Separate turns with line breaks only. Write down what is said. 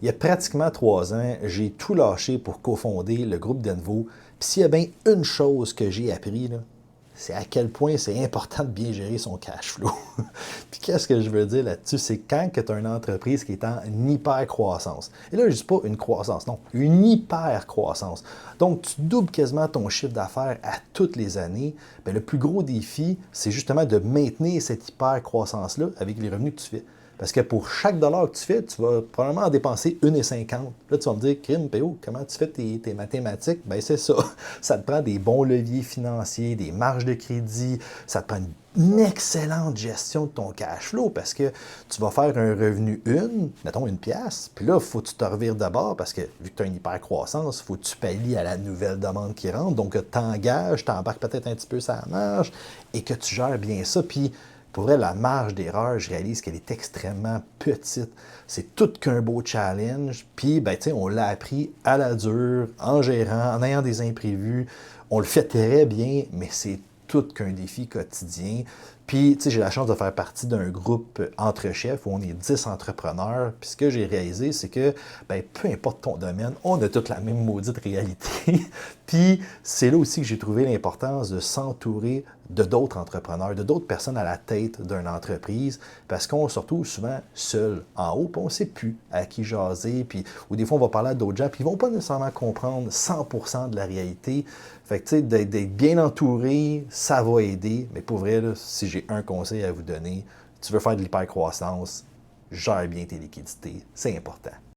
Il y a pratiquement 3 ans, j'ai tout lâché pour cofonder le groupe Denvo. Puis s'il y a bien une chose que j'ai appris, là, c'est à quel point c'est important de bien gérer son cash flow. Puis qu'est-ce que je veux dire là-dessus? C'est quand tu as une entreprise qui est en hyper-croissance. Et là, je ne dis pas une croissance, non, une hyper-croissance. Donc, tu doubles quasiment ton chiffre d'affaires à toutes les années. Bien, le plus gros défi, c'est justement de maintenir cette hyper-croissance-là avec les revenus que tu fais. Parce que pour chaque dollar que tu fais, tu vas probablement en dépenser 1,50. Là, tu vas me dire, Crime, PO, comment tu fais tes mathématiques? Ben c'est ça. Ça te prend des bons leviers financiers, des marges de crédit, ça te prend une excellente gestion de ton cash flow parce que tu vas faire un revenu mettons une pièce, puis là, il faut que tu te revires d'abord parce que vu que tu as une hyper croissance, il faut que tu pallies à la nouvelle demande qui rentre. Donc, tu t'engages, tu embarques peut-être un petit peu sa marge et que tu gères bien ça. Puis, pour vrai, la marge d'erreur, je réalise qu'elle est extrêmement petite. C'est tout qu'un beau challenge. Puis, ben, tu sais, on l'a appris à la dure, en gérant, en ayant des imprévus. On le fait très bien, mais c'est tout qu'un défi quotidien. Puis, tu sais, j'ai la chance de faire partie d'un groupe entre chefs où on est 10 entrepreneurs. Puis, ce que j'ai réalisé, c'est que, ben, peu importe ton domaine, on a toute la même maudite réalité. Puis, c'est là aussi que j'ai trouvé l'importance de s'entourer de d'autres entrepreneurs, de d'autres personnes à la tête d'une entreprise, parce qu'on se retrouve souvent seul en haut, puis on ne sait plus à qui jaser, puis, ou des fois on va parler à d'autres gens, puis ils ne vont pas nécessairement comprendre 100% de la réalité. Fait que tu sais, d'être bien entouré, ça va aider, mais pour vrai, là, si j'ai un conseil à vous donner, tu veux faire de l'hypercroissance, gère bien tes liquidités, c'est important.